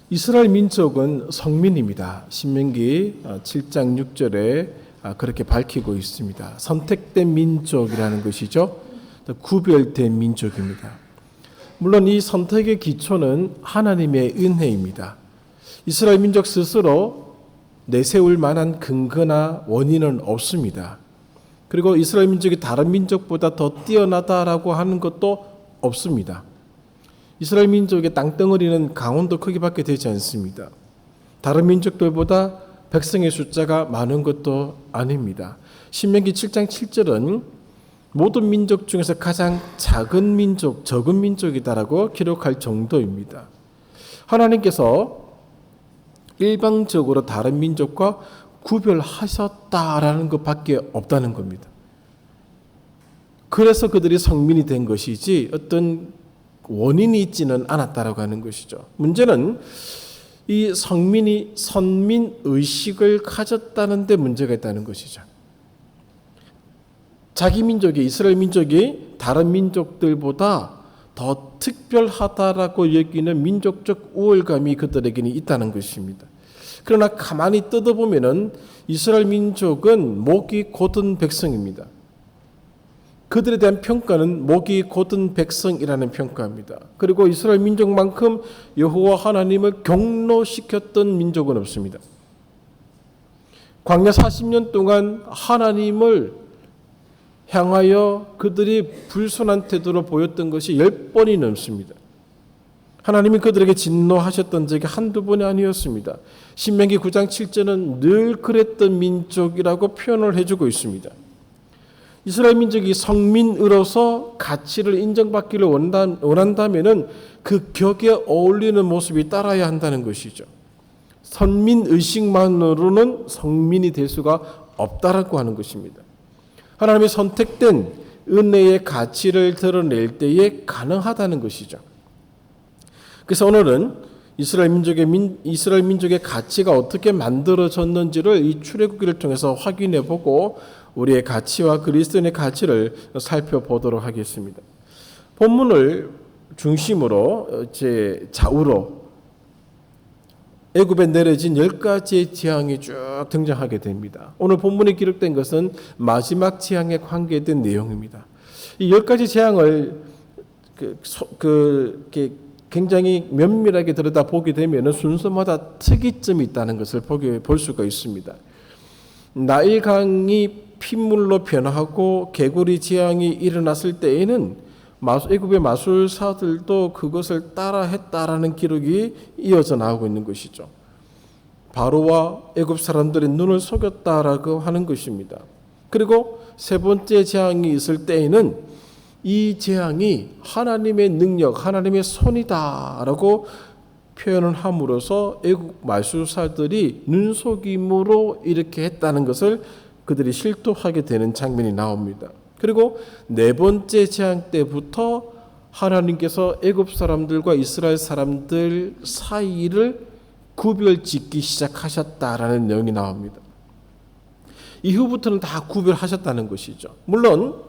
이스라엘 민족은 성민입니다. 신명기 7장 6절에 그렇게 밝히고 있습니다. 선택된 민족이라는 것이죠. 구별된 민족입니다. 물론 이 선택의 기초는 하나님의 은혜입니다. 이스라엘 민족 스스로 내세울 만한 근거나 원인은 없습니다. 그리고 이스라엘 민족이 다른 민족보다 더 뛰어나다라고 하는 것도 없습니다. 이스라엘 민족의 땅덩어리는 강원도 크기밖에 되지 않습니다. 다른 민족들보다 백성의 숫자가 많은 것도 아닙니다. 신명기 7장 7절은 모든 민족 중에서 가장 작은 민족, 적은 민족이다라고 기록할 정도입니다. 하나님께서 일방적으로 다른 민족과 구별하셨다라는 것밖에 없다는 겁니다. 그래서 그들이 성민이 된 것이지 어떤 원인이 있지는 않았다라고 하는 것이죠. 문제는 이 성민이 선민 의식을 가졌다는 데 문제가 있다는 것이죠. 자기 민족이, 이스라엘 민족이 다른 민족들보다 더 특별하다라고 여기는 민족적 우월감이 그들에게는 있다는 것입니다. 그러나 가만히 뜯어보면은 이스라엘 민족은 목이 곧은 백성입니다. 그들에 대한 평가는 목이 곧은 백성이라는 평가입니다. 그리고 이스라엘 민족만큼 여호와 하나님을 경노시켰던 민족은 없습니다. 광야 40년 동안 하나님을 향하여 그들이 불순한 태도로 보였던 것이 10번이 넘습니다. 하나님이 그들에게 진노하셨던 적이 한두 번이 아니었습니다. 신명기 9장 7절은 늘 그랬던 민족이라고 표현을 해주고 있습니다. 이스라엘 민족이 성민으로서 가치를 인정받기를 원한다면 그 격에 어울리는 모습이 따라야 한다는 것이죠. 선민의식만으로는 성민이 될 수가 없다라고 하는 것입니다. 하나님의 선택된 은혜의 가치를 드러낼 때에 가능하다는 것이죠. 그래서 오늘은 이스라엘 민족의 가치가 어떻게 만들어졌는지를 이 출애굽기를 통해서 확인해 보고 우리의 가치와 그리스도인의 가치를 살펴보도록 하겠습니다. 본문을 중심으로 좌우로 애굽에 내려진 10가지의 재앙이 쭉 등장하게 됩니다. 오늘 본문에 기록된 것은 마지막 재앙에 관계된 내용입니다. 이 10가지 재앙을 굉장히 면밀하게 들여다보게 되면 순서마다 특이점이 있다는 것을 볼 수가 있습니다. 나일강이 핏물로 변화하고 개구리 재앙이 일어났을 때에는 애굽의 마술사들도 그것을 따라 했다라는 기록이 이어져 나오고 있는 것이죠. 바로와 애굽 사람들의 눈을 속였다라고 하는 것입니다. 그리고 세 번째 재앙이 있을 때에는 이 재앙이 하나님의 능력, 하나님의 손이다라고 표현을 함으로써 애국 마술사들이 눈속임으로 이렇게 했다는 것을 그들이 실토하게 되는 장면이 나옵니다. 그리고 네 번째 재앙 때부터 하나님께서 애굽 사람들과 이스라엘 사람들 사이를 구별짓기 시작하셨다라는 내용이 나옵니다. 이후부터는 다 구별하셨다는 것이죠. 물론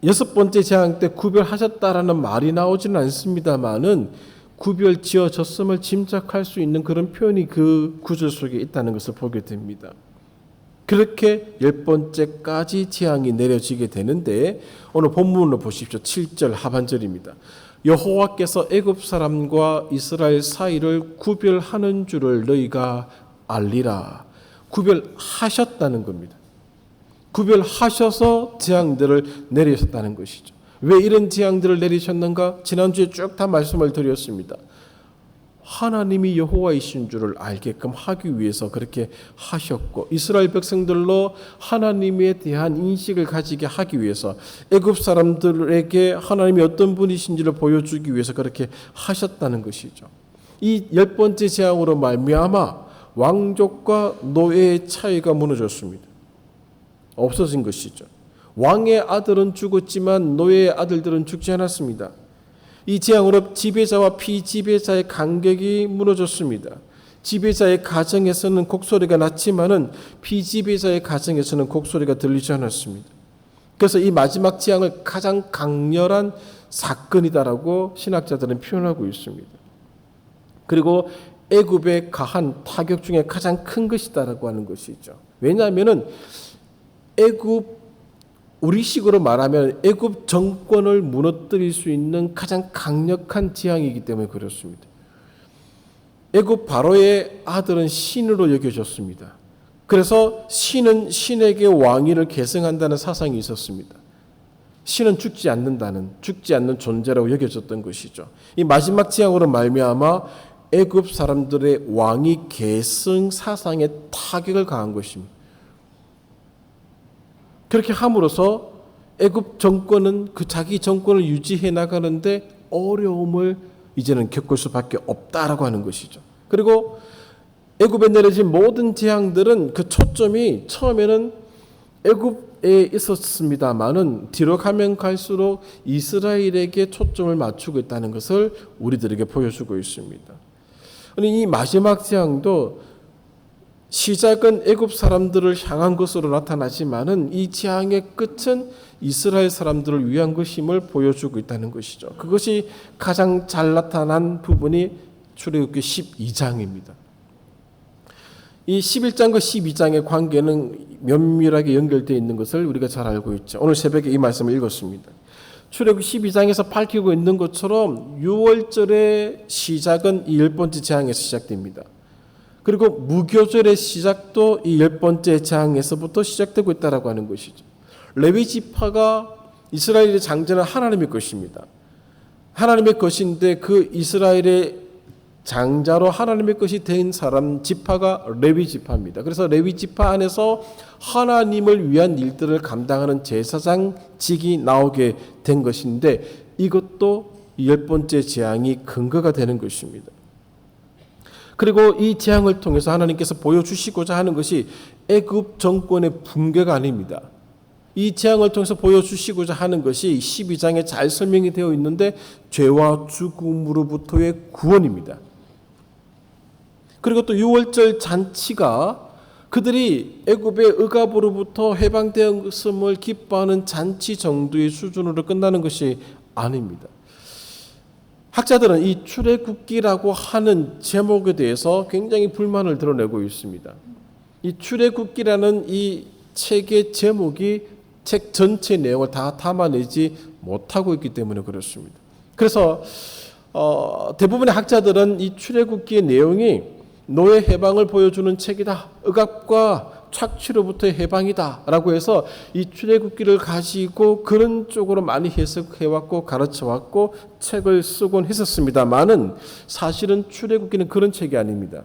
여섯 번째 재앙 때 구별하셨다라는 말이 나오지는 않습니다만은 구별 지어졌음을 짐작할 수 있는 그런 표현이 그 구절 속에 있다는 것을 보게 됩니다. 그렇게 10번째까지 재앙이 내려지게 되는데 오늘 본문을 보십시오. 7절 하반절입니다. 여호와께서 애굽 사람과 이스라엘 사이를 구별하는 줄을 너희가 알리라. 구별하셨다는 겁니다. 구별하셔서 재앙들을 내리셨다는 것이죠. 왜 이런 재앙들을 내리셨는가? 지난주에 쭉 다 말씀을 드렸습니다. 하나님이 여호와이신 줄을 알게끔 하기 위해서 그렇게 하셨고 이스라엘 백성들로 하나님에 대한 인식을 가지게 하기 위해서 애굽 사람들에게 하나님이 어떤 분이신지를 보여주기 위해서 그렇게 하셨다는 것이죠. 이 10번째 재앙으로 말미암아 왕족과 노예의 차이가 무너졌습니다. 없어진 것이죠. 왕의 아들은 죽었지만 노예의 아들들은 죽지 않았습니다. 이 재앙으로 지배자와 피지배자의 간격이 무너졌습니다. 지배자의 가정에서는 곡소리가 났지만은 피지배자의 가정에서는 곡소리가 들리지 않았습니다. 그래서 이 마지막 재앙을 가장 강렬한 사건이다라고 신학자들은 표현하고 있습니다. 그리고 애굽에 가한 타격 중에 가장 큰 것이다라고 하는 것이죠. 왜냐하면은 애굽, 우리식으로 말하면 애굽 정권을 무너뜨릴 수 있는 가장 강력한 재앙이기 때문에 그렇습니다. 애굽 바로의 아들은 신으로 여겨졌습니다. 그래서 신은 신에게 왕위를 계승한다는 사상이 있었습니다. 신은 죽지 않는 존재라고 여겨졌던 것이죠. 이 마지막 재앙으로 말미암아 애굽 사람들의 왕위 계승 사상에 타격을 가한 것입니다. 그렇게 함으로써 애굽 정권은 자기 정권을 유지해 나가는데 어려움을 이제는 겪을 수밖에 없다라고 하는 것이죠. 그리고 애굽에 내려진 모든 재앙들은 그 초점이 처음에는 애굽에 있었습니다만은 뒤로 가면 갈수록 이스라엘에게 초점을 맞추고 있다는 것을 우리들에게 보여주고 있습니다. 이 마지막 재앙도 시작은 애굽 사람들을 향한 것으로 나타나지만은 이 재앙의 끝은 이스라엘 사람들을 위한 것임을 보여주고 있다는 것이죠. 그것이 가장 잘 나타난 부분이 출애굽기 12장입니다. 이 11장과 12장의 관계는 면밀하게 연결되어 있는 것을 우리가 잘 알고 있죠. 오늘 새벽에 이 말씀을 읽었습니다. 출애굽기 12장에서 밝히고 있는 것처럼 6월절의 시작은 이 10번째 재앙에서 시작됩니다. 그리고 무교절의 시작도 이 10번째 재앙에서부터 시작되고 있다라고 하는 것이죠. 레위 지파가 이스라엘의 장자는 하나님의 것입니다. 하나님의 것인데 그 이스라엘의 장자로 하나님의 것이 된 사람 지파가 레위 지파입니다. 그래서 레위 지파 안에서 하나님을 위한 일들을 감당하는 제사장직이 나오게 된 것인데 이것도 10번째 재앙이 근거가 되는 것입니다. 그리고 이 재앙을 통해서 하나님께서 보여주시고자 하는 것이 애굽 정권의 붕괴가 아닙니다. 이 재앙을 통해서 보여주시고자 하는 것이 12장에 잘 설명이 되어 있는데 죄와 죽음으로부터의 구원입니다. 그리고 또 6월절 잔치가 그들이 애굽의 억압으로부터 해방되었음을 기뻐하는 잔치 정도의 수준으로 끝나는 것이 아닙니다. 학자들은 이 출애굽기라고 하는 제목에 대해서 굉장히 불만을 드러내고 있습니다. 이 출애굽기라는 이 책의 제목이 책 전체 내용을 다 담아내지 못하고 있기 때문에 그렇습니다. 그래서 대부분의 학자들은 이 출애굽기의 내용이 노예 해방을 보여주는 책이다. 억압과 착취로부터의 해방이다. 라고 해서 이 출애굽기를 가지고 그런 쪽으로 많이 해석해왔고 가르쳐왔고 책을 쓰곤 했었습니다만은 사실은 출애굽기는 그런 책이 아닙니다.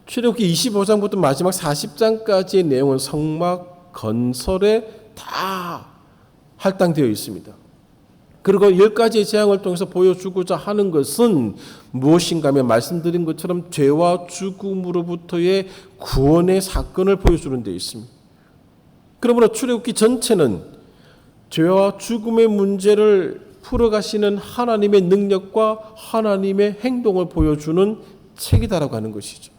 출애굽기 25장부터 마지막 40장까지의 내용은 성막 건설에 다 할당되어 있습니다. 그리고 10가지의 재앙을 통해서 보여주고자 하는 것은 무엇인가 하면 말씀드린 것처럼 죄와 죽음으로부터의 구원의 사건을 보여주는 데 있습니다. 그러므로 출애굽기 전체는 죄와 죽음의 문제를 풀어가시는 하나님의 능력과 하나님의 행동을 보여주는 책이다라고 하는 것이죠.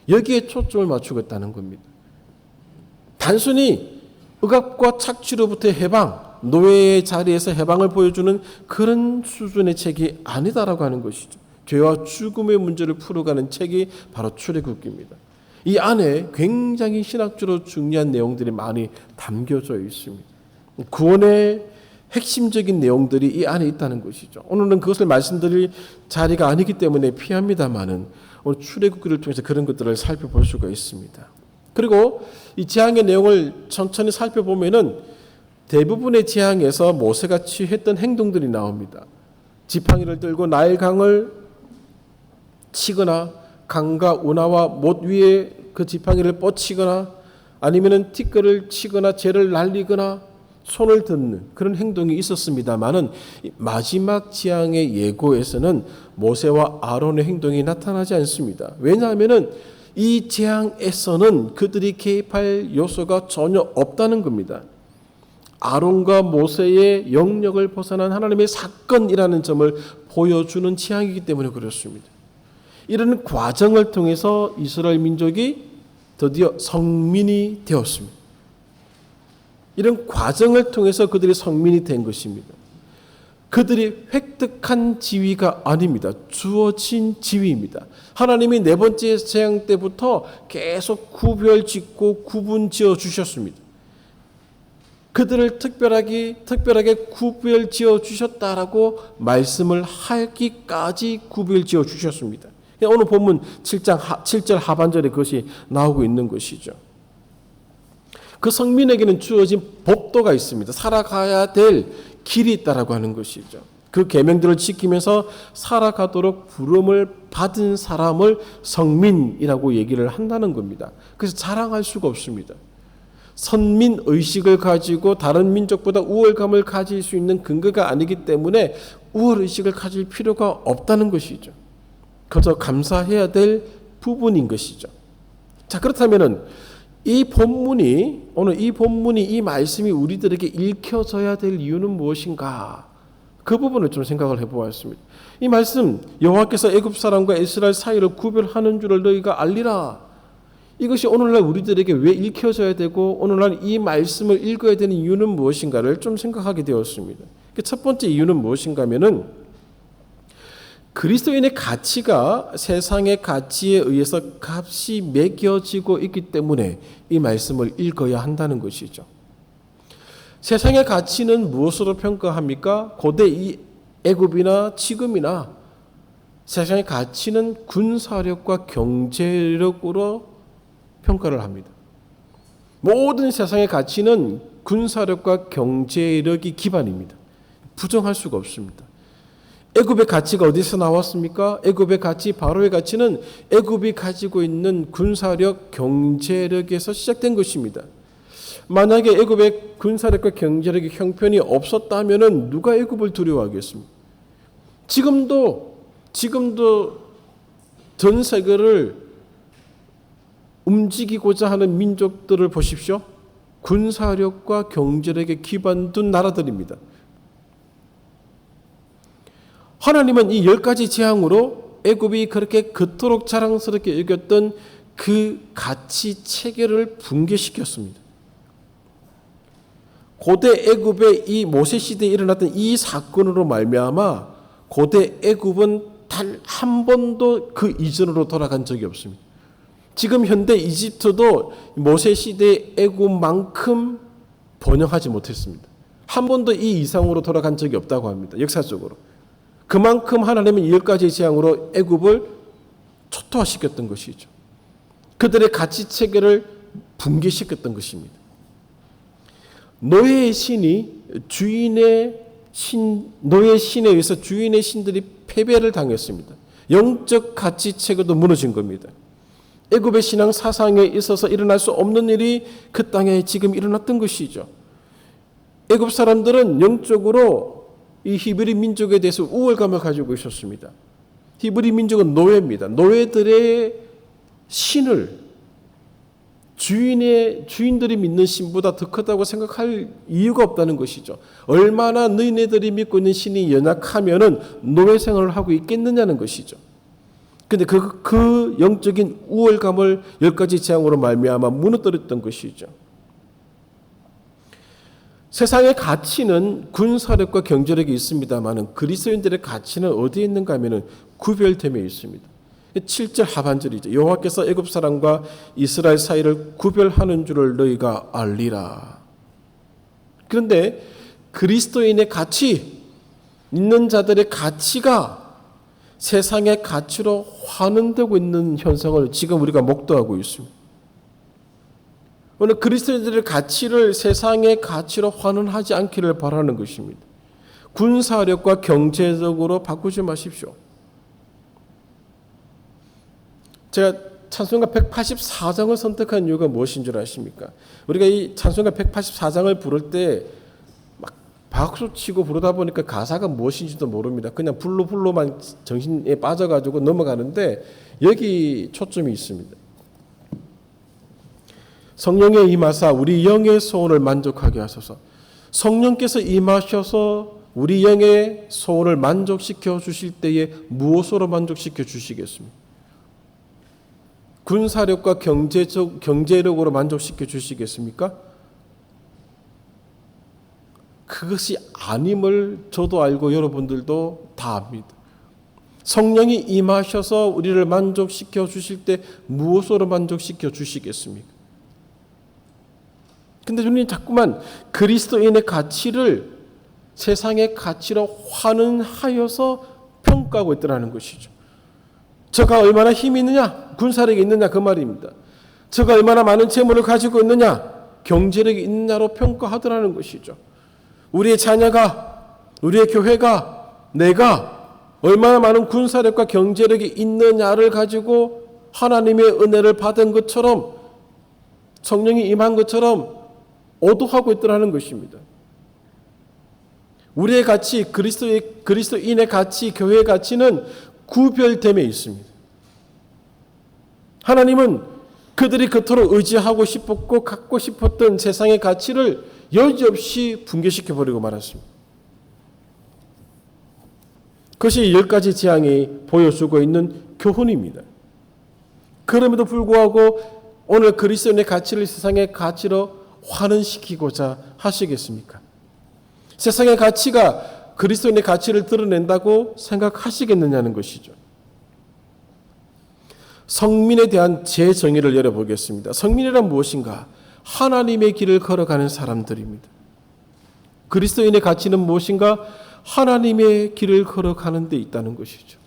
여기에 초점을 맞추고 있다는 겁니다. 단순히 억압과 착취로부터의 해방, 노예의 자리에서 해방을 보여주는 그런 수준의 책이 아니다라고 하는 것이죠. 죄와 죽음의 문제를 풀어가는 책이 바로 출애굽기입니다. 이 안에 굉장히 신학적으로 중요한 내용들이 많이 담겨져 있습니다. 구원의 핵심적인 내용들이 이 안에 있다는 것이죠. 오늘은 그것을 말씀드릴 자리가 아니기 때문에 피합니다만은 오늘 출애굽기를 통해서 그런 것들을 살펴볼 수가 있습니다. 그리고 이 재앙의 내용을 천천히 살펴보면은 대부분의 재앙에서 모세가 취했던 행동들이 나옵니다. 지팡이를 들고 나일강을 치거나 강과 운하와 못 위에 그 지팡이를 뻗치거나 아니면은 티끌을 치거나 재를 날리거나 손을 듣는 그런 행동이 있었습니다만은 마지막 재앙의 예고에서는 모세와 아론의 행동이 나타나지 않습니다. 왜냐하면은 이 재앙에서는 그들이 개입할 요소가 전혀 없다는 겁니다. 아론과 모세의 영역을 벗어난 하나님의 사건이라는 점을 보여주는 재앙이기 때문에 그렇습니다. 이런 과정을 통해서 이스라엘 민족이 드디어 성민이 되었습니다. 이런 과정을 통해서 그들이 성민이 된 것입니다. 그들이 획득한 지위가 아닙니다. 주어진 지위입니다. 하나님이 네 번째 재앙 때부터 계속 구별짓고 구분지어 주셨습니다. 그들을 특별하게 구별지어 주셨다라고 말씀을 하기까지 구별지어 주셨습니다. 오늘 본문 7절 하반절에 그것이 나오고 있는 것이죠. 그 성민에게는 주어진 법도가 있습니다. 살아가야 될 길이 있다라고 하는 것이죠. 그 계명들을 지키면서 살아가도록 부름을 받은 사람을 성민이라고 얘기를 한다는 겁니다. 그래서 자랑할 수가 없습니다. 선민 의식을 가지고 다른 민족보다 우월감을 가질 수 있는 근거가 아니기 때문에 우월 의식을 가질 필요가 없다는 것이죠. 그저 감사해야 될 부분인 것이죠. 자, 그렇다면은 오늘 이 본문이 이 말씀이 우리들에게 읽혀져야 될 이유는 무엇인가? 그 부분을 좀 생각을 해보았습니다. 이 말씀, 여호와께서 애굽 사람과 이스라엘 사이를 구별하는 줄을 너희가 알리라. 이것이 오늘날 우리들에게 왜 읽혀져야 되고 오늘날 이 말씀을 읽어야 되는 이유는 무엇인가를 좀 생각하게 되었습니다. 첫 번째 이유는 무엇인가 하면은 그리스도인의 가치가 세상의 가치에 의해서 값이 매겨지고 있기 때문에 이 말씀을 읽어야 한다는 것이죠. 세상의 가치는 무엇으로 평가합니까? 고대 이 애굽이나 지금이나 세상의 가치는 군사력과 경제력으로 평가를 합니다. 모든 세상의 가치는 군사력과 경제력이 기반입니다. 부정할 수가 없습니다. 애굽의 가치가 어디서 나왔습니까? 애굽의 가치, 바로의 가치는 애굽이 가지고 있는 군사력, 경제력에서 시작된 것입니다. 만약에 애굽의 군사력과 경제력의 형편이 없었다면 누가 애굽을 두려워하겠습니까? 지금도 전 세계를 움직이고자 하는 민족들을 보십시오. 군사력과 경제력에 기반 둔 나라들입니다. 하나님은 이 10가지 재앙으로 애굽이 그렇게 그토록 자랑스럽게 여겼던 그 가치 체계를 붕괴시켰습니다. 고대 애굽의 이 모세 시대에 일어났던 이 사건으로 말미암아 고대 애굽은 단 한 번도 그 이전으로 돌아간 적이 없습니다. 지금 현대 이집트도 모세 시대 애굽만큼 번영하지 못했습니다. 한 번도 이 이상으로 돌아간 적이 없다고 합니다. 역사적으로. 그만큼 하나님은 10가지 재앙으로 애굽을 초토화시켰던 것이죠. 그들의 가치 체계를 붕괴시켰던 것입니다. 노예의 신에 의해서 주인의 신들이 패배를 당했습니다. 영적 가치 체계도 무너진 겁니다. 애굽의 신앙 사상에 있어서 일어날 수 없는 일이 그 땅에 지금 일어났던 것이죠. 애굽 사람들은 영적으로 이 히브리 민족에 대해서 우월감을 가지고 있었습니다. 히브리 민족은 노예입니다. 노예들의 신을 주인들이 믿는 신보다 더 크다고 생각할 이유가 없다는 것이죠. 얼마나 너희네들이 믿고 있는 신이 연약하면은 노예 생활을 하고 있겠느냐는 것이죠. 근데 그 영적인 우월감을 10가지 재앙으로 말미암아 무너뜨렸던 것이죠. 세상의 가치는 군사력과 경제력이 있습니다만 그리스도인들의 가치는 어디에 있는가 하면 구별됨에 있습니다. 7절 하반절이죠. 여호와께서 애굽 사람과 이스라엘 사이를 구별하는 줄을 너희가 알리라. 그런데 그리스도인의 가치, 믿는 자들의 가치가 세상의 가치로 환원되고 있는 현상을 지금 우리가 목도하고 있습니다. 오늘 그리스도인들의 가치를 세상의 가치로 환원하지 않기를 바라는 것입니다. 군사력과 경제적으로 바꾸지 마십시오. 제가 찬송가 184장을 선택한 이유가 무엇인 줄 아십니까? 우리가 이 찬송가 184장을 부를 때 막 박수 치고 부르다 보니까 가사가 무엇인지도 모릅니다. 그냥 불로만 정신에 빠져가지고 넘어가는데 여기 초점이 있습니다. 성령의 임하사 우리 영의 소원을 만족하게 하소서. 성령께서 임하셔서 우리 영의 소원을 만족시켜 주실 때에 무엇으로 만족시켜 주시겠습니까? 군사력과 경제력으로 만족시켜 주시겠습니까? 그것이 아님을 저도 알고 여러분들도 다 압니다. 성령이 임하셔서 우리를 만족시켜 주실 때 무엇으로 만족시켜 주시겠습니까? 근데 주님 자꾸만 그리스도인의 가치를 세상의 가치로 환원하여서 평가하고 있더라는 것이죠. 저가 얼마나 힘이 있느냐? 군사력이 있느냐? 그 말입니다. 저가 얼마나 많은 재물을 가지고 있느냐? 경제력이 있느냐로 평가하더라는 것이죠. 우리의 자녀가, 우리의 교회가, 내가 얼마나 많은 군사력과 경제력이 있느냐를 가지고 하나님의 은혜를 받은 것처럼 성령이 임한 것처럼 오도하고 있더라는 것입니다. 우리의 가치, 그리스도인의 가치, 교회의 가치는 구별됨에 있습니다. 하나님은 그들이 그토록 의지하고 싶었고 갖고 싶었던 세상의 가치를 여지없이 붕괴시켜 버리고 말았습니다. 그것이 10가지 재앙이 보여주고 있는 교훈입니다. 그럼에도 불구하고 오늘 그리스도인의 가치를 세상의 가치로 환원시키고자 하시겠습니까? 세상의 가치가 그리스도인의 가치를 드러낸다고 생각하시겠느냐는 것이죠. 성민에 대한 재정의를 열어보겠습니다. 성민이란 무엇인가? 하나님의 길을 걸어가는 사람들입니다. 그리스도인의 가치는 무엇인가? 하나님의 길을 걸어가는 데 있다는 것이죠.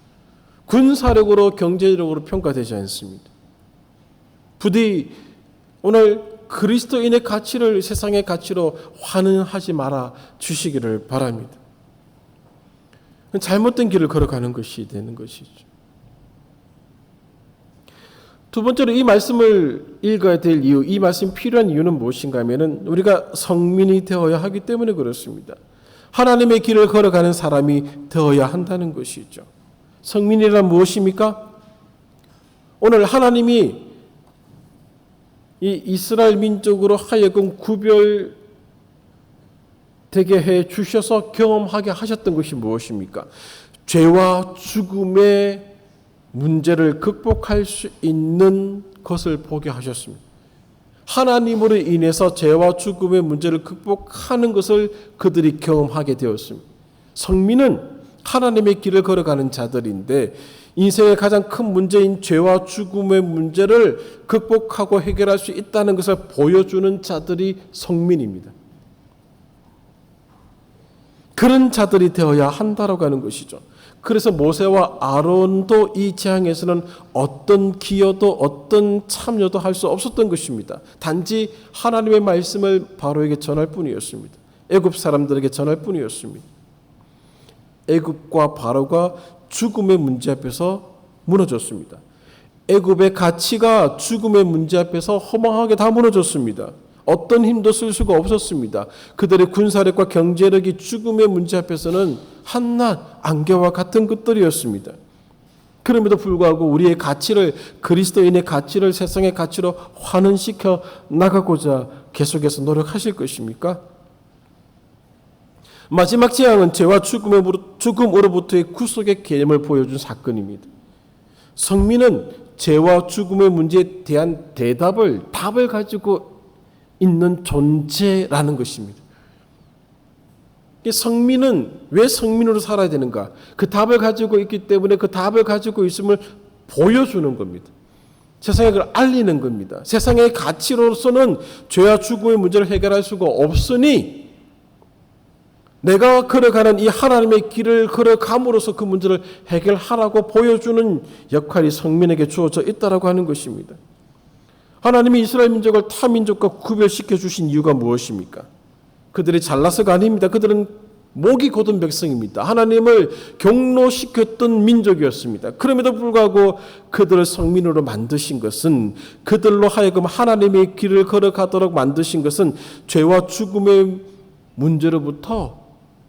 군사력으로 경제력으로 평가되지 않습니다. 부디 오늘 그리스도인의 가치를 세상의 가치로 환원하지 말아 주시기를 바랍니다. 잘못된 길을 걸어가는 것이 되는 것이죠. 두 번째로 이 말씀을 읽어야 될 이유, 이 말씀이 필요한 이유는 무엇인가 하면은 우리가 성민이 되어야 하기 때문에 그렇습니다. 하나님의 길을 걸어가는 사람이 되어야 한다는 것이죠. 성민이란 무엇입니까? 오늘 하나님이 이 이스라엘 민족으로 하여금 구별되게 해 주셔서 경험하게 하셨던 것이 무엇입니까? 죄와 죽음의 문제를 극복할 수 있는 것을 보게 하셨습니다. 하나님으로 인해서 죄와 죽음의 문제를 극복하는 것을 그들이 경험하게 되었습니다. 성민은 하나님의 길을 걸어가는 자들인데 인생의 가장 큰 문제인 죄와 죽음의 문제를 극복하고 해결할 수 있다는 것을 보여주는 자들이 성민입니다. 그런 자들이 되어야 한다라고 하는 것이죠. 그래서 모세와 아론도 이 재앙에서는 어떤 기여도 어떤 참여도 할 수 없었던 것입니다. 단지 하나님의 말씀을 바로에게 전할 뿐이었습니다. 애굽 사람들에게 전할 뿐이었습니다. 애굽과 바로가 죽음의 문제 앞에서 무너졌습니다. 애굽의 가치가 죽음의 문제 앞에서 허망하게 다 무너졌습니다. 어떤 힘도 쓸 수가 없었습니다. 그들의 군사력과 경제력이 죽음의 문제 앞에서는 한낱 안개와 같은 것들이었습니다. 그럼에도 불구하고 우리의 가치를, 그리스도인의 가치를 세상의 가치로 환원시켜 나가고자 계속해서 노력하실 것입니까? 마지막 재앙은 죄와 죽음으로부터의 구속의 개념을 보여준 사건입니다. 성민은 죄와 죽음의 문제에 대한 답을 가지고 있는 존재라는 것입니다. 성민은 왜 성민으로 살아야 되는가? 그 답을 가지고 있기 때문에 그 답을 가지고 있음을 보여주는 겁니다. 세상에 그걸 알리는 겁니다. 세상의 가치로서는 죄와 죽음의 문제를 해결할 수가 없으니 내가 걸어가는 이 하나님의 길을 걸어감으로써 그 문제를 해결하라고 보여주는 역할이 성민에게 주어져 있다라고 하는 것입니다. 하나님이 이스라엘 민족을 타 민족과 구별시켜 주신 이유가 무엇입니까? 그들이 잘나서가 아닙니다. 그들은 목이 곧은 백성입니다. 하나님을 경노시켰던 민족이었습니다. 그럼에도 불구하고 그들을 성민으로 만드신 것은, 그들로 하여금 하나님의 길을 걸어가도록 만드신 것은 죄와 죽음의 문제로부터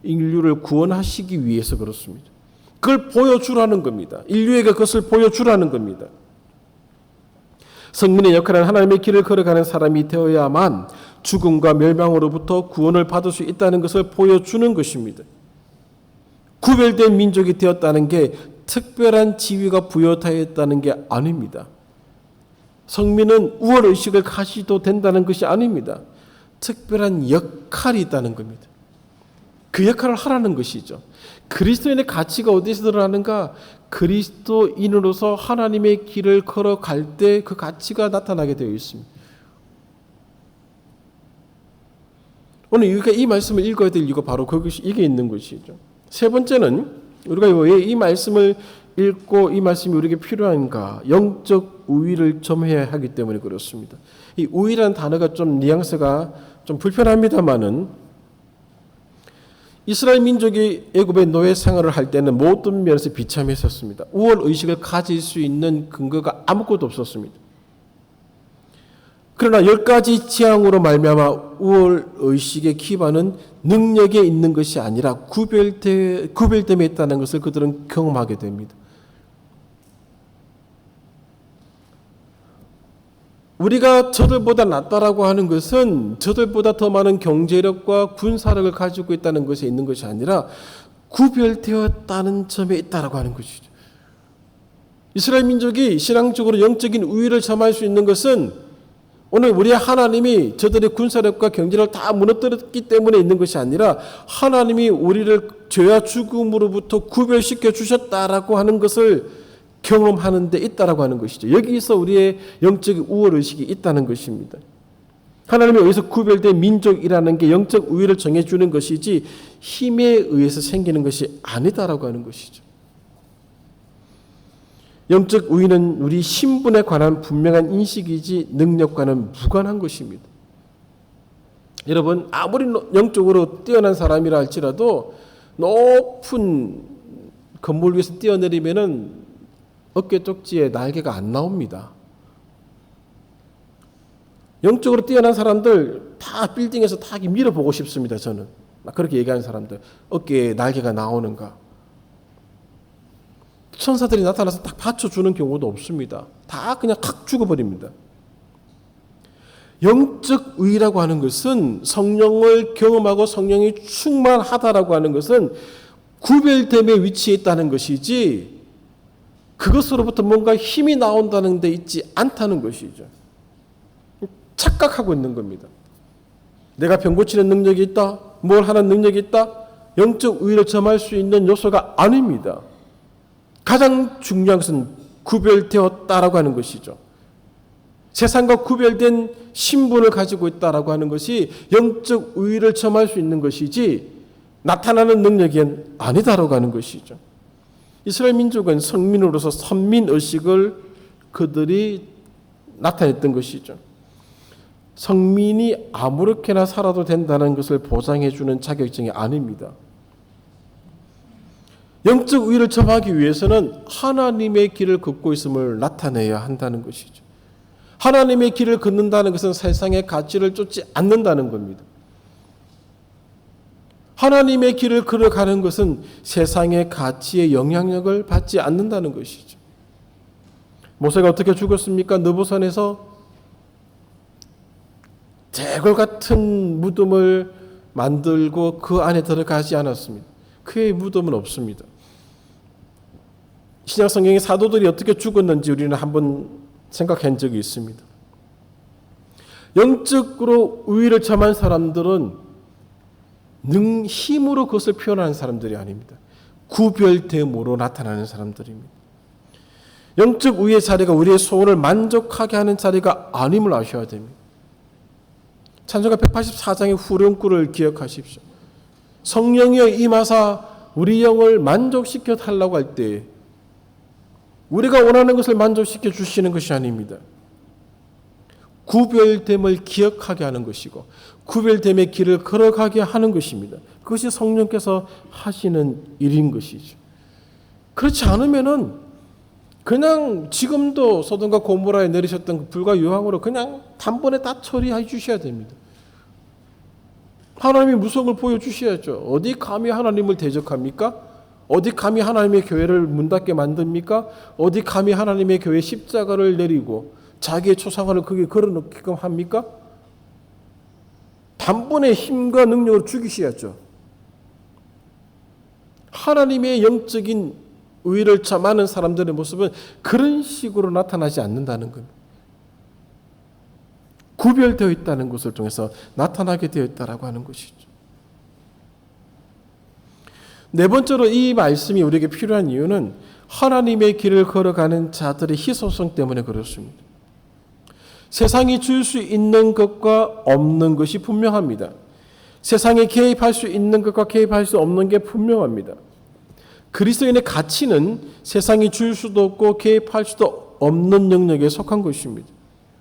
인류를 구원하시기 위해서 그렇습니다. 그걸 보여주라는 겁니다. 인류에게 그것을 보여주라는 겁니다. 성민의 역할은 하나님의 길을 걸어가는 사람이 되어야만 죽음과 멸망으로부터 구원을 받을 수 있다는 것을 보여주는 것입니다. 구별된 민족이 되었다는 게 특별한 지위가 부여되었다는 게 아닙니다. 성민은 우월의식을 가지도 된다는 것이 아닙니다. 특별한 역할이 있다는 겁니다. 그 역할을 하라는 것이죠. 그리스도인의 가치가 어디서 드러나는가? 그리스도인으로서 하나님의 길을 걸어갈 때 그 가치가 나타나게 되어 있습니다. 오늘 우리가 이 말씀을 읽어야 될 이유가 바로 그것이 이게 있는 것이죠. 세 번째는 우리가 왜 이 말씀을 읽고 이 말씀이 우리에게 필요한가? 영적 우위를 점해야 하기 때문에 그렇습니다. 이 우위라는 단어가 좀 뉘앙스가 좀 불편합니다만은 이스라엘 민족이 애굽의 노예 생활을 할 때는 모든 면에서 비참했었습니다. 우월 의식을 가질 수 있는 근거가 아무것도 없었습니다. 그러나 10가지 재앙으로 말미암아 우월 의식의 기반은 능력에 있는 것이 아니라 구별됨에 있다는 것을 그들은 경험하게 됩니다. 우리가 저들보다 낫다라고 하는 것은 저들보다 더 많은 경제력과 군사력을 가지고 있다는 것에 있는 것이 아니라 구별되었다는 점에 있다라고 하는 것이죠. 이스라엘 민족이 신앙적으로 영적인 우위를 점할 수 있는 것은 오늘 우리의 하나님이 저들의 군사력과 경제력을 다 무너뜨렸기 때문에 있는 것이 아니라 하나님이 우리를 죄와 죽음으로부터 구별시켜 주셨다라고 하는 것을 경험하는 데 있다라고 하는 것이죠. 여기서 우리의 영적 우월의식이 있다는 것입니다. 하나님이 여기서 구별된 민족이라는 게 영적 우위를 정해주는 것이지 힘에 의해서 생기는 것이 아니다라고 하는 것이죠. 영적 우위는 우리 신분에 관한 분명한 인식이지 능력과는 무관한 것입니다. 여러분 아무리 영적으로 뛰어난 사람이라 할지라도 높은 건물 위에서 뛰어내리면은 어깨 쪽지에 날개가 안 나옵니다. 영적으로 뛰어난 사람들 다 빌딩에서 다 밀어보고 싶습니다. 저는 막 그렇게 얘기하는 사람들 어깨에 날개가 나오는가. 천사들이 나타나서 딱 받쳐주는 경우도 없습니다. 다 그냥 탁 죽어버립니다. 영적 의라고 하는 것은 성령을 경험하고 성령이 충만하다라고 하는 것은 구별됨의 위치에 있다는 것이지 그것으로부터 뭔가 힘이 나온다는 데 있지 않다는 것이죠. 착각하고 있는 겁니다. 내가 병 고치는 능력이 있다, 뭘 하는 능력이 있다, 영적 우위를 점할 수 있는 요소가 아닙니다. 가장 중요한 것은 구별되었다라고 하는 것이죠. 세상과 구별된 신분을 가지고 있다라고 하는 것이 영적 우위를 점할 수 있는 것이지 나타나는 능력이 아니다라고 하는 것이죠. 이스라엘 민족은 성민으로서 선민의식을 그들이 나타냈던 것이죠. 성민이 아무렇게나 살아도 된다는 것을 보장해주는 자격증이 아닙니다. 영적 우위를 점하기 위해서는 하나님의 길을 걷고 있음을 나타내야 한다는 것이죠. 하나님의 길을 걷는다는 것은 세상의 가치를 쫓지 않는다는 겁니다. 하나님의 길을 걸어가는 것은 세상의 가치의 영향력을 받지 않는다는 것이죠. 모세가 어떻게 죽었습니까? 느보산에서 제골 같은 무덤을 만들고 그 안에 들어가지 않았습니다. 그의 무덤은 없습니다. 신약 성경의 사도들이 어떻게 죽었는지 우리는 한번 생각한 적이 있습니다. 영적으로 우위를 점한 사람들은 힘으로 그것을 표현하는 사람들이 아닙니다. 구별됨으로 나타나는 사람들입니다. 영적 우위의 자리가 우리의 소원을 만족하게 하는 자리가 아님을 아셔야 됩니다. 찬송가 184장의 후렴구를 기억하십시오. 성령이여 임하사 우리 영을 만족시켜 달라고 할 때 우리가 원하는 것을 만족시켜 주시는 것이 아닙니다. 구별됨을 기억하게 하는 것이고 구별됨의 길을 걸어가게 하는 것입니다. 그것이 성령께서 하시는 일인 것이죠. 그렇지 않으면은 그냥 지금도 소돔과 고모라에 내리셨던 그 불과 유황으로 그냥 단번에 다 처리해 주셔야 됩니다. 하나님이 무서운 걸 보여주셔야죠. 어디 감히 하나님을 대적합니까? 어디 감히 하나님의 교회를 문 닫게 만듭니까? 어디 감히 하나님의 교회 십자가를 내리고 자기의 초상화를 거기에 걸어놓게끔 합니까? 단번에 힘과 능력을 죽이셔야죠. 하나님의 영적인 우위를 점하는 사람들의 모습은 그런 식으로 나타나지 않는다는 겁니다. 구별되어 있다는 것을 통해서 나타나게 되어 있다라고 하는 것이죠. 네 번째로 이 말씀이 우리에게 필요한 이유는 하나님의 길을 걸어가는 자들의 희소성 때문에 그렇습니다. 세상이 줄 수 있는 것과 없는 것이 분명합니다. 세상에 개입할 수 있는 것과 개입할 수 없는 게 분명합니다. 그리스도인의 가치는 세상이 줄 수도 없고 개입할 수도 없는 영역에 속한 것입니다.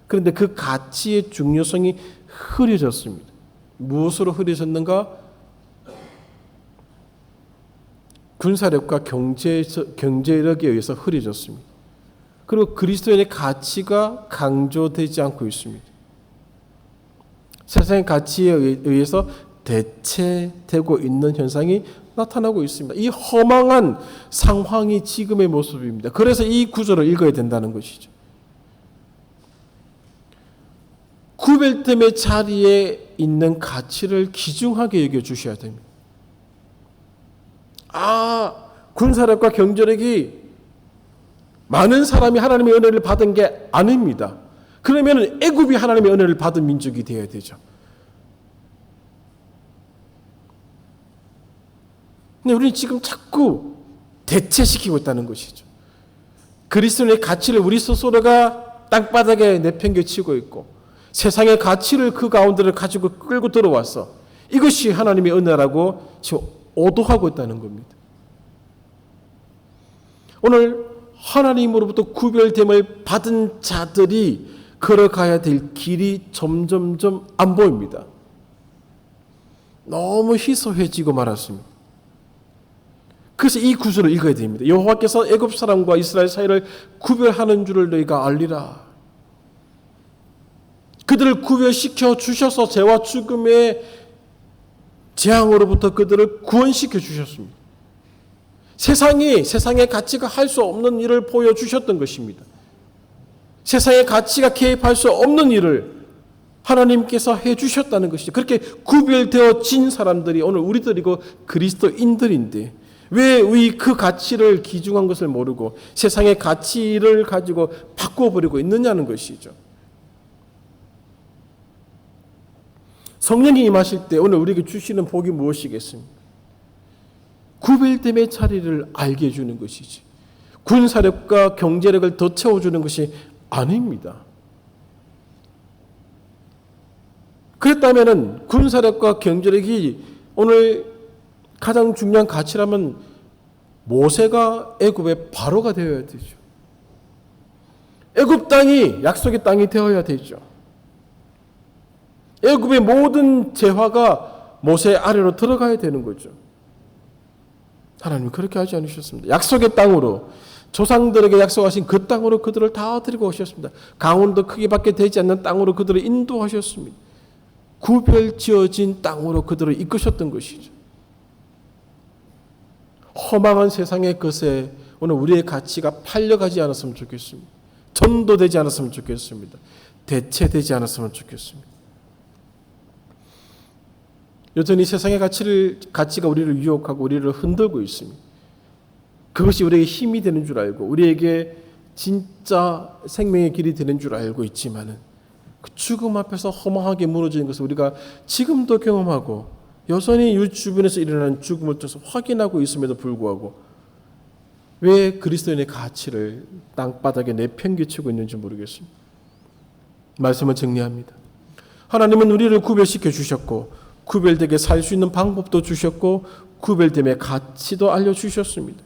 그런데 그 가치의 중요성이 흐려졌습니다. 무엇으로 흐려졌는가? 군사력과 경제력에 의해서 흐려졌습니다. 그리고 그리스도인의 가치가 강조되지 않고 있습니다. 세상의 가치에 의해서 대체되고 있는 현상이 나타나고 있습니다. 이 허망한 상황이 지금의 모습입니다. 그래서 이 구절을 읽어야 된다는 것이죠. 구별됨의 자리에 있는 가치를 귀중하게 여겨주셔야 됩니다. 군사력과 경제력이 많은 사람이 하나님의 은혜를 받은 게 아닙니다. 그러면 애굽이 하나님의 은혜를 받은 민족이 되어야 되죠. 근데 우리는 지금 자꾸 대체시키고 있다는 것이죠. 그리스도의 가치를 우리 스스로가 땅바닥에 내팽개치고 있고 세상의 가치를 그 가운데를 가지고 끌고 들어와서 이것이 하나님의 은혜라고 지금 오도하고 있다는 겁니다. 오늘 하나님으로부터 구별됨을 받은 자들이 걸어가야 될 길이 점점점 안 보입니다. 너무 희소해지고 말았습니다. 그래서 이 구절을 읽어야 됩니다. 여호와께서 애굽 사람과 이스라엘 사이를 구별하는 줄을 너희가 알리라. 그들을 구별시켜 주셔서 죄와 죽음의 재앙으로부터 그들을 구원시켜 주셨습니다. 세상의 가치가 할 수 없는 일을 보여주셨던 것입니다. 세상의 가치가 개입할 수 없는 일을 하나님께서 해주셨다는 것이죠. 그렇게 구별되어진 사람들이 오늘 우리들이고 그리스도인들인데 왜 우리 그 가치를 귀중한 것을 모르고 세상의 가치를 가지고 바꿔버리고 있느냐는 것이죠. 성령이 임하실 때 오늘 우리에게 주시는 복이 무엇이겠습니까? 구별됨의 자리를 알게 해주는 것이지 군사력과 경제력을 더 채워주는 것이 아닙니다. 그랬다면 군사력과 경제력이 오늘 가장 중요한 가치라면 모세가 애굽의 바로가 되어야 되죠. 애굽 땅이 약속의 땅이 되어야 되죠. 애굽의 모든 재화가 모세 아래로 들어가야 되는 거죠. 하나님은 그렇게 하지 않으셨습니다. 약속의 땅으로 조상들에게 약속하신 그 땅으로 그들을 다 데리고 오셨습니다. 강원도 크기밖에 되지 않는 땅으로 그들을 인도하셨습니다. 구별지어진 땅으로 그들을 이끄셨던 것이죠. 허망한 세상의 것에 오늘 우리의 가치가 팔려가지 않았으면 좋겠습니다. 전도되지 않았으면 좋겠습니다. 대체되지 않았으면 좋겠습니다. 여전히 세상의 가치가 우리를 유혹하고 우리를 흔들고 있습니다. 그것이 우리에게 힘이 되는 줄 알고 우리에게 진짜 생명의 길이 되는 줄 알고 있지만은 그 죽음 앞에서 허망하게 무너지는 것을 우리가 지금도 경험하고 여전히 이 주변에서 일어나는 죽음을 통해서 확인하고 있음에도 불구하고 왜 그리스도인의 가치를 땅바닥에 내팽개치고 있는지 모르겠습니다. 말씀을 정리합니다. 하나님은 우리를 구별시켜 주셨고 구별되게 살 수 있는 방법도 주셨고 구별됨의 가치도 알려주셨습니다.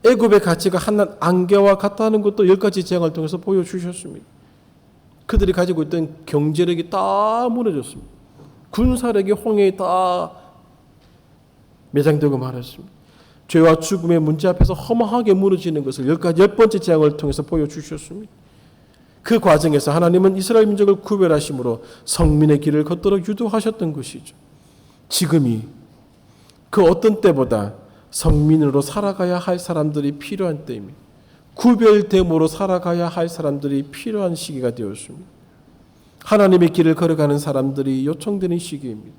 애굽의 가치가 한낱 안개와 같다는 것도 10가지 재앙을 통해서 보여주셨습니다. 그들이 가지고 있던 경제력이 다 무너졌습니다. 군사력이 홍해에 다 매장되고 말았습니다. 죄와 죽음의 문제 앞에서 허망하게 무너지는 것을 10번째 재앙을 통해서 보여주셨습니다. 그 과정에서 하나님은 이스라엘 민족을 구별하심으로 성민의 길을 걷도록 유도하셨던 것이죠. 지금이 그 어떤 때보다 성민으로 살아가야 할 사람들이 필요한 때입니다. 구별됨으로 살아가야 할 사람들이 필요한 시기가 되었습니다. 하나님의 길을 걸어가는 사람들이 요청되는 시기입니다.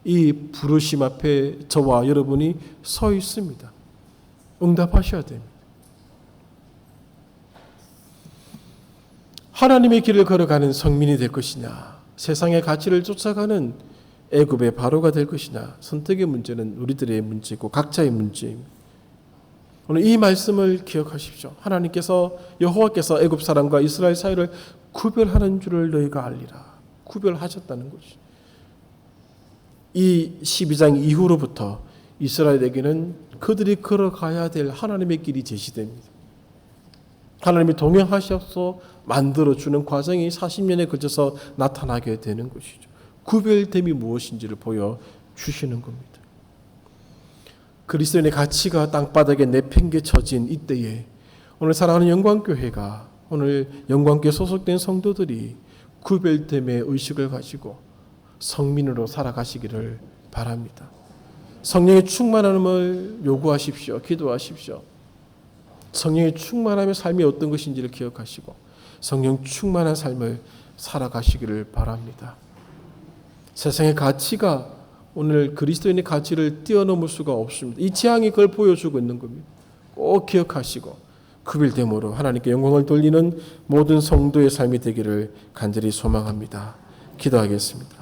이 부르심 앞에 저와 여러분이 서 있습니다. 응답하셔야 됩니다. 하나님의 길을 걸어가는 성민이 될 것이냐, 세상의 가치를 쫓아가는 애굽의 바로가 될 것이냐. 선택의 문제는 우리들의 문제고 각자의 문제입니다. 오늘 이 말씀을 기억하십시오. 하나님께서 여호와께서 애굽 사람과 이스라엘 사이를 구별하는 줄을 너희가 알리라. 구별하셨다는 것이. 이 12장 이후로부터 이스라엘에게는 그들이 걸어가야 될 하나님의 길이 제시됩니다. 하나님이 동행하셔서 만들어주는 과정이 40년에 걸쳐서 나타나게 되는 것이죠. 구별됨이 무엇인지를 보여주시는 겁니다. 그리스도인의 가치가 땅바닥에 내팽개쳐진 이때에 오늘 사랑하는 영광교회가, 오늘 영광교회 소속된 성도들이 구별됨의 의식을 가지고 성민으로 살아가시기를 바랍니다. 성령의 충만함을 요구하십시오. 기도하십시오. 성령의 충만함의 삶이 어떤 것인지를 기억하시고 성령 충만한 삶을 살아가시기를 바랍니다. 세상의 가치가 오늘 그리스도인의 가치를 뛰어넘을 수가 없습니다. 이 재앙이 그걸 보여주고 있는 겁니다. 꼭 기억하시고 구별됨으로 하나님께 영광을 돌리는 모든 성도의 삶이 되기를 간절히 소망합니다. 기도하겠습니다.